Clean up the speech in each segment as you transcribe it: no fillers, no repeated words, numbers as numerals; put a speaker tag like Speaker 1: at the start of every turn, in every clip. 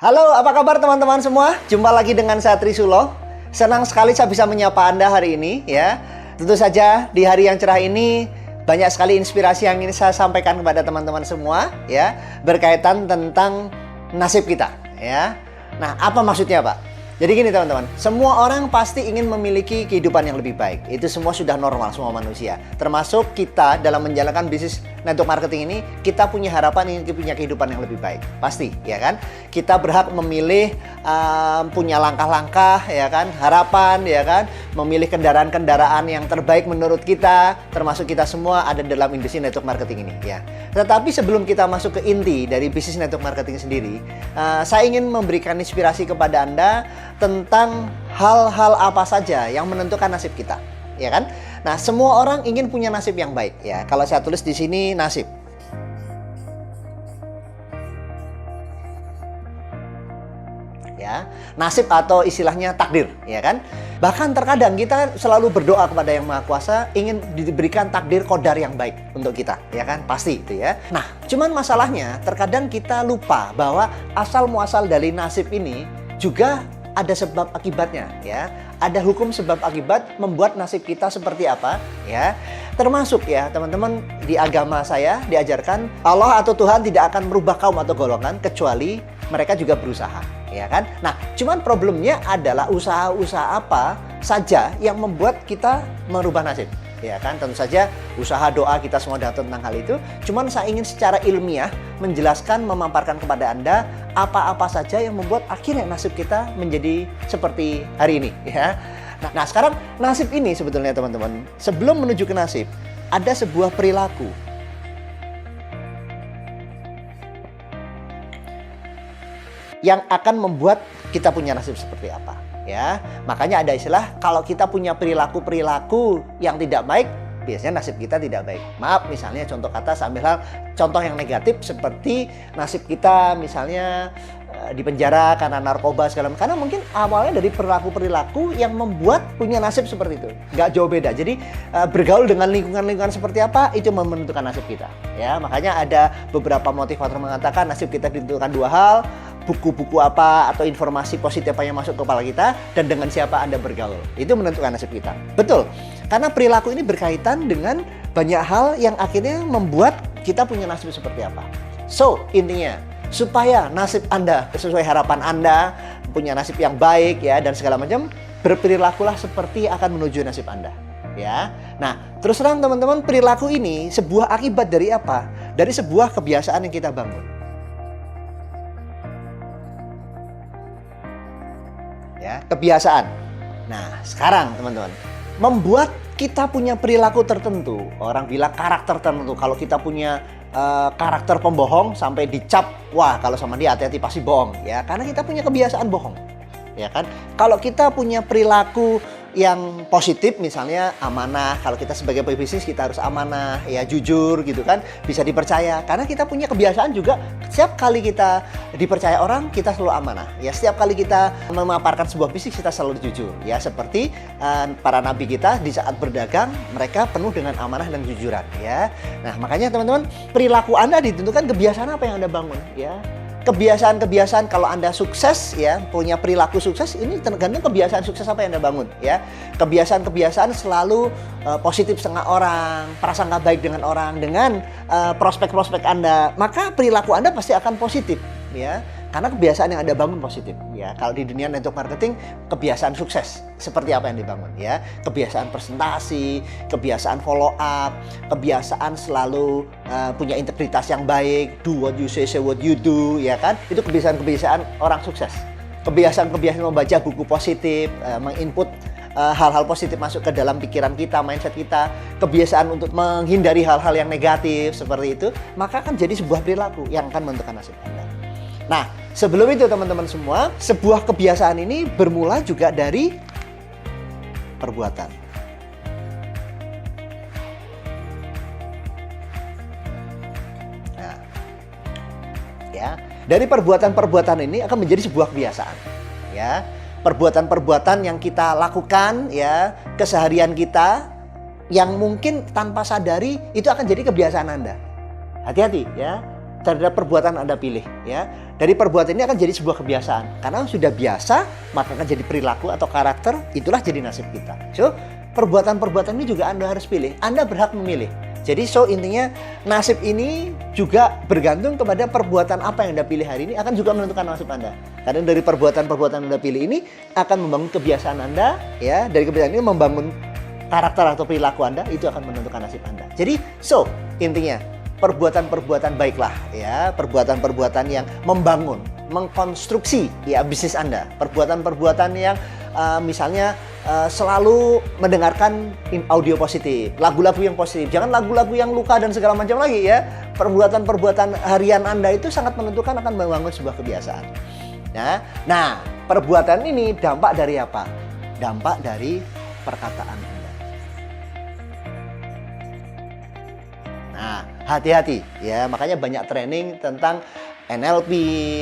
Speaker 1: Halo, apa kabar teman-teman semua? Jumpa lagi dengan saya Trisulo. Senang sekali saya bisa menyapa Anda hari ini ya. Tentu saja di hari yang cerah ini banyak sekali inspirasi yang ingin saya sampaikan kepada teman-teman semua ya, berkaitan tentang nasib kita ya. Nah, apa maksudnya, Pak? Jadi gini teman-teman, semua orang pasti ingin memiliki kehidupan yang lebih baik. Itu semua sudah normal, semua manusia. Termasuk kita dalam menjalankan bisnis network marketing ini, kita punya harapan ingin punya kehidupan yang lebih baik. Pasti, ya kan? Kita berhak memilih, punya langkah-langkah, ya kan? Harapan, ya kan? Memilih kendaraan-kendaraan yang terbaik menurut kita, termasuk kita semua ada dalam industri network marketing ini, ya. Tetapi sebelum kita masuk ke inti dari bisnis network marketing sendiri, saya ingin memberikan inspirasi kepada Anda tentang hal-hal apa saja yang menentukan nasib kita, ya kan? Nah, semua orang ingin punya nasib yang baik, ya. Kalau saya tulis di sini nasib, ya, nasib atau istilahnya takdir, ya kan? Bahkan terkadang kita selalu berdoa kepada Yang Maha Kuasa ingin diberikan takdir qadar yang baik untuk kita, ya kan? Pasti itu ya. Nah, cuman masalahnya terkadang kita lupa bahwa asal muasal dari nasib ini juga ada sebab akibatnya, ya. Ada hukum sebab akibat membuat nasib kita seperti apa, ya. Termasuk ya, teman-teman, di agama saya diajarkan Allah atau Tuhan tidak akan merubah kaum atau golongan kecuali mereka juga berusaha, ya kan? Nah, cuman problemnya adalah usaha-usaha apa saja yang membuat kita merubah nasib, ya kan? Tentu saja usaha, doa, kita semua datang tentang hal itu. Cuman saya ingin secara ilmiah menjelaskan, memaparkan kepada Anda apa-apa saja yang membuat akhirnya nasib kita menjadi seperti hari ini, ya. Nah, sekarang nasib ini sebetulnya teman-teman, sebelum menuju ke nasib, ada sebuah perilaku yang akan membuat kita punya nasib seperti apa, ya. Makanya ada istilah, kalau kita punya perilaku-perilaku yang tidak baik, biasanya nasib kita tidak baik. Maaf, misalnya contoh kata, sambil hal contoh yang negatif seperti nasib kita misalnya di penjara karena narkoba segala macam. Karena mungkin awalnya dari perilaku-perilaku yang membuat punya nasib seperti itu. Nggak jauh beda. Jadi bergaul dengan lingkungan-lingkungan seperti apa, itu menentukan nasib kita. Ya, makanya ada beberapa motivator mengatakan nasib kita ditentukan dua hal. Buku-buku apa atau informasi positif apa yang masuk ke kepala kita, dan dengan siapa Anda bergaul. Itu menentukan nasib kita. Betul. Karena perilaku ini berkaitan dengan banyak hal yang akhirnya membuat kita punya nasib seperti apa. So, intinya, supaya nasib Anda sesuai harapan Anda, punya nasib yang baik ya dan segala macam, berperilakulah seperti akan menuju nasib Anda. Ya. Nah, terus terang teman-teman, perilaku ini sebuah akibat dari apa? Dari sebuah kebiasaan yang kita bangun. Ya, kebiasaan. Nah, sekarang teman-teman, membuat kita punya perilaku tertentu, orang bilang karakter tertentu. Kalau kita punya karakter pembohong sampai dicap, wah kalau sama dia hati-hati pasti bohong, ya, karena kita punya kebiasaan bohong, ya kan? Kalau kita punya perilaku yang positif, misalnya amanah. Kalau kita sebagai pebisnis kita harus amanah, ya, jujur gitu kan, bisa dipercaya. Karena kita punya kebiasaan juga, setiap kali kita dipercaya orang, kita selalu amanah. Ya, setiap kali kita memaparkan sebuah bisnis, kita selalu jujur. Ya, seperti para nabi kita di saat berdagang, mereka penuh dengan amanah dan kejujuran. Ya, nah makanya teman-teman, perilaku Anda ditentukan kebiasaan apa yang Anda bangun. Ya. Kebiasaan-kebiasaan, kalau Anda sukses ya, punya perilaku sukses, ini tergantung kebiasaan sukses apa yang Anda bangun ya. Kebiasaan-kebiasaan selalu positif setengah orang, prasangka baik dengan orang, dengan prospek-prospek Anda, maka perilaku Anda pasti akan positif ya. Karena kebiasaan yang Anda bangun positif ya. Kalau di dunia network marketing, kebiasaan sukses seperti apa yang dibangun ya. Kebiasaan presentasi, kebiasaan follow up, kebiasaan selalu punya integritas yang baik, do what you say what you do, ya kan? Itu kebiasaan-kebiasaan orang sukses. Kebiasaan-kebiasaan membaca buku positif, menginput hal-hal positif masuk ke dalam pikiran kita, mindset kita, kebiasaan untuk menghindari hal-hal yang negatif seperti itu, maka akan jadi sebuah perilaku yang akan menentukan nasib Anda. Nah, sebelum itu teman-teman semua, sebuah kebiasaan ini bermula juga dari perbuatan. Nah, ya, dari perbuatan-perbuatan ini akan menjadi sebuah kebiasaan. Ya, perbuatan-perbuatan yang kita lakukan ya, keseharian kita yang mungkin tanpa sadari itu akan jadi kebiasaan Anda. Hati-hati ya. terhadap perbuatan Anda pilih, ya. Dari perbuatan ini akan jadi sebuah kebiasaan. Karena sudah biasa, maka akan jadi perilaku atau karakter, itulah jadi nasib kita. So, perbuatan-perbuatan ini juga Anda harus pilih. Anda berhak memilih. Jadi intinya nasib ini juga bergantung kepada perbuatan apa yang Anda pilih hari ini akan juga menentukan nasib Anda. Karena dari perbuatan-perbuatan yang Anda pilih ini akan membangun kebiasaan Anda, ya. Dari kebiasaan ini membangun karakter atau perilaku Anda, itu akan menentukan nasib Anda. Jadi intinya perbuatan-perbuatan baiklah, ya, perbuatan-perbuatan yang membangun, mengkonstruksi ya bisnis Anda. Perbuatan-perbuatan yang misalnya selalu mendengarkan audio positif, lagu-lagu yang positif. Jangan lagu-lagu yang luka dan segala macam lagi, ya. Perbuatan-perbuatan harian Anda itu sangat menentukan akan membangun sebuah kebiasaan. Nah, perbuatan ini dampak dari apa? Dampak dari perkataan Anda. Nah, hati-hati, ya. Makanya banyak training tentang NLP,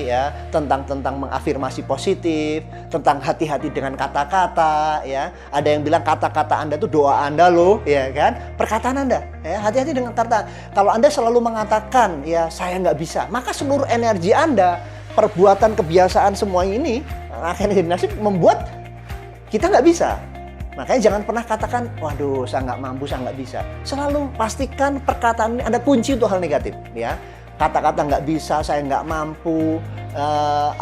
Speaker 1: ya, tentang mengafirmasi positif, tentang hati-hati dengan kata-kata, ya. Ada yang bilang kata-kata Anda itu doa Anda loh, ya kan? Perkataan Anda, ya, hati-hati dengan kata. Kalau Anda selalu mengatakan, ya, saya nggak bisa, maka seluruh energi Anda, perbuatan, kebiasaan semua ini akhirnya jadi nasib membuat kita nggak bisa. Makanya jangan pernah katakan, waduh, saya nggak mampu, saya nggak bisa. Selalu pastikan perkataan ini ada kunci untuk hal negatif, ya. Kata-kata nggak bisa, saya nggak mampu,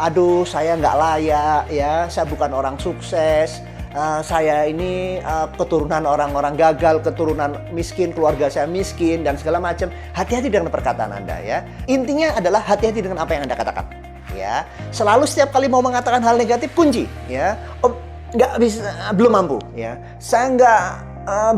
Speaker 1: aduh saya nggak layak, ya, saya bukan orang sukses, saya ini keturunan orang-orang gagal, keturunan miskin, keluarga saya miskin, dan segala macam. Hati-hati dengan perkataan Anda, ya. Intinya adalah hati-hati dengan apa yang Anda katakan, ya. Selalu setiap kali mau mengatakan hal negatif, kunci, ya. Nggak bisa, belum mampu, ya. Saya nggak,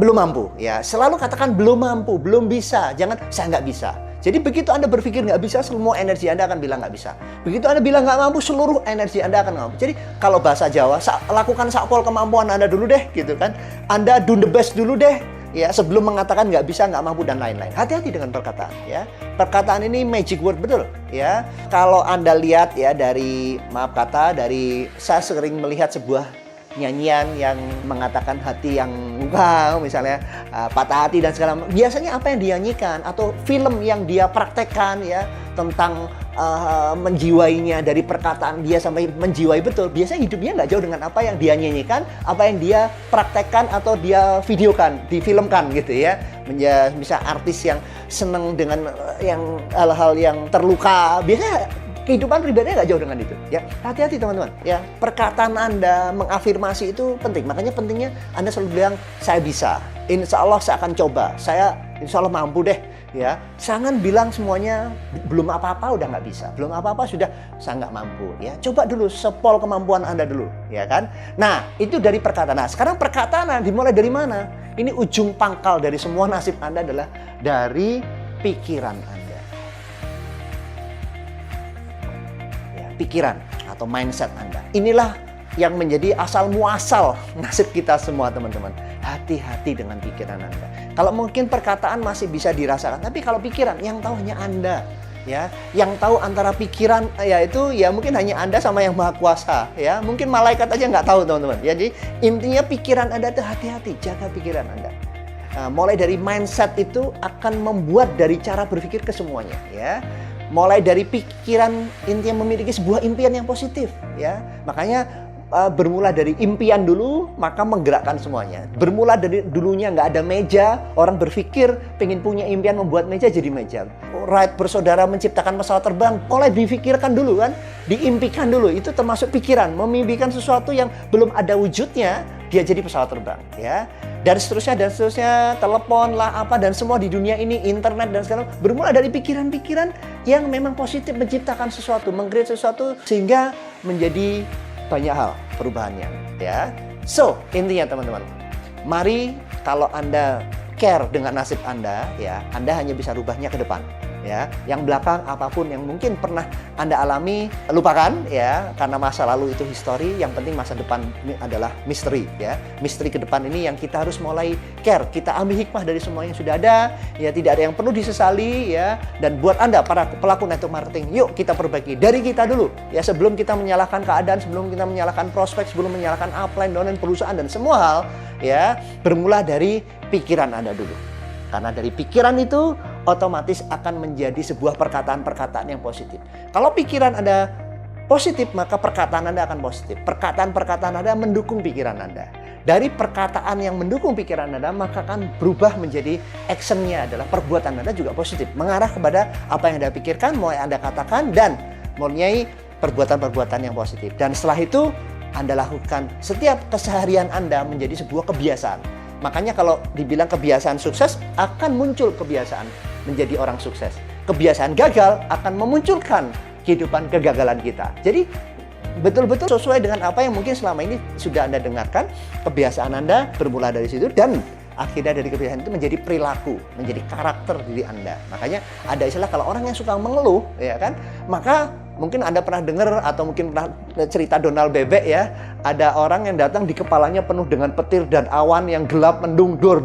Speaker 1: belum mampu, ya. Selalu katakan belum mampu, belum bisa, jangan saya nggak bisa. Jadi begitu Anda berpikir nggak bisa, semua energi Anda akan bilang nggak bisa. Begitu Anda bilang nggak mampu, seluruh energi Anda akan nggak mampu. Jadi kalau bahasa Jawa, lakukan sakpol kemampuan Anda dulu deh, gitu kan. Anda do the best dulu deh, ya, sebelum mengatakan nggak bisa, nggak mampu, dan lain-lain. Hati-hati dengan perkataan, ya. Perkataan ini magic word betul, ya. Kalau Anda lihat, ya, dari saya sering melihat sebuah nyanyian yang mengatakan hati yang luka, misalnya patah hati dan segala macam. Biasanya apa yang dinyanyikan atau film yang dia praktekkan, ya, tentang menjiwainya dari perkataan dia sampai menjiwai betul. Biasanya hidupnya nggak jauh dengan apa yang dia nyanyikan, apa yang dia praktekkan atau dia videokan, difilmkan, gitu, ya. Misal artis yang seneng dengan yang hal-hal yang terluka, biasanya kehidupan pribadinya nggak jauh dengan itu, ya. Hati-hati teman-teman, ya. Perkataan Anda mengafirmasi itu penting. Makanya pentingnya Anda selalu bilang, saya bisa, insya Allah saya akan coba, saya insya Allah mampu deh, ya. Jangan bilang semuanya belum apa-apa udah nggak bisa, belum apa-apa sudah saya nggak mampu, ya. Coba dulu sepol kemampuan Anda dulu, ya kan. Nah, itu dari perkataan. Nah, sekarang perkataan dimulai dari mana? Ini ujung pangkal dari semua nasib Anda adalah dari pikiran Anda. Pikiran atau mindset Anda. Inilah yang menjadi asal muasal nasib kita semua, teman-teman. Hati-hati dengan pikiran Anda. Kalau mungkin perkataan masih bisa dirasakan, tapi kalau pikiran yang tahu hanya Anda, ya. Yang tahu antara pikiran, yaitu ya mungkin hanya Anda sama Yang Maha Kuasa, ya. Mungkin malaikat aja nggak tahu, teman-teman. Jadi intinya pikiran Anda itu hati-hati, jaga pikiran Anda. Mulai dari mindset itu akan membuat dari cara berpikir ke semuanya, ya. Mulai dari pikiran, intinya memiliki sebuah impian yang positif, ya. Makanya bermula dari impian dulu, maka menggerakkan semuanya. Bermula dari dulunya nggak ada meja, orang berpikir pengen punya impian membuat meja jadi meja. Wright bersaudara menciptakan pesawat terbang, mulai difikirkan dulu, kan, diimpikan dulu. Itu termasuk pikiran, memimpikan sesuatu yang belum ada wujudnya, dia jadi pesawat terbang, ya. Dan seterusnya, telepon lah, apa, dan semua di dunia ini, internet dan segala, bermula dari pikiran-pikiran yang memang positif, menciptakan sesuatu, meng-create sesuatu, sehingga menjadi banyak hal perubahannya, ya. Intinya teman-teman, mari kalau Anda care dengan nasib Anda, ya, Anda hanya bisa rubahnya ke depan, ya. Yang belakang apapun yang mungkin pernah Anda alami, lupakan, ya, karena masa lalu itu histori. Yang penting masa depan ini adalah misteri, ya. Misteri ke depan ini yang kita harus mulai care. Kita ambil hikmah dari semua yang sudah ada, ya. Tidak ada yang perlu disesali, ya. Dan buat Anda para pelaku network marketing, yuk kita perbaiki dari kita dulu, ya. Sebelum kita menyalahkan keadaan, sebelum kita menyalahkan prospek, sebelum menyalahkan upline, downline, perusahaan dan semua hal, ya, bermula dari pikiran Anda dulu. Karena dari pikiran itu otomatis akan menjadi sebuah perkataan-perkataan yang positif. Kalau pikiran Anda positif, maka perkataan Anda akan positif. Perkataan-perkataan Anda mendukung pikiran Anda. Dari perkataan yang mendukung pikiran Anda, maka akan berubah menjadi actionnya adalah perbuatan Anda juga positif. Mengarah kepada apa yang Anda pikirkan, mau Anda katakan, dan mempunyai perbuatan-perbuatan yang positif. Dan setelah itu, Anda lakukan setiap keseharian Anda menjadi sebuah kebiasaan. Makanya kalau dibilang kebiasaan sukses, akan muncul kebiasaan menjadi orang sukses. Kebiasaan gagal akan memunculkan kehidupan kegagalan kita. Jadi betul-betul sesuai dengan apa yang mungkin selama ini sudah Anda dengarkan. Kebiasaan Anda bermula dari situ dan akhirnya dari kebiasaan itu menjadi perilaku, menjadi karakter diri Anda. Makanya ada istilah kalau orang yang suka mengeluh, ya kan, maka mungkin Anda pernah dengar atau mungkin pernah cerita Donald Bebek ya, ada orang yang datang di kepalanya penuh dengan petir dan awan yang gelap mendung, dor.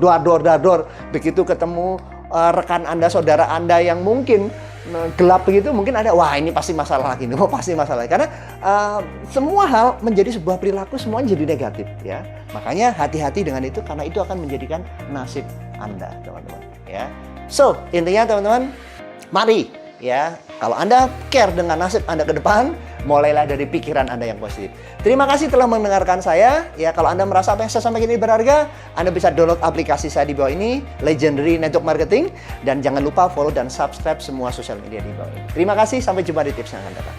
Speaker 1: Begitu ketemu rekan Anda, saudara Anda yang mungkin gelap begitu, mungkin ada, wah ini pasti masalah lagi, pasti masalah. Karena semua hal menjadi sebuah perilaku, semuanya jadi negatif ya. Makanya hati-hati dengan itu, karena itu akan menjadikan nasib Anda, teman-teman ya. So, intinya teman-teman, mari ya, kalau Anda care dengan nasib Anda ke depan, mulailah dari pikiran Anda yang positif. Terima kasih telah mendengarkan saya. Ya, kalau Anda merasa apa yang saya sampaikan ini berharga, Anda bisa download aplikasi saya di bawah ini, Legendary Network Marketing, dan jangan lupa follow dan subscribe semua sosial media di bawah ini. Terima kasih, sampai jumpa di tips yang akan datang.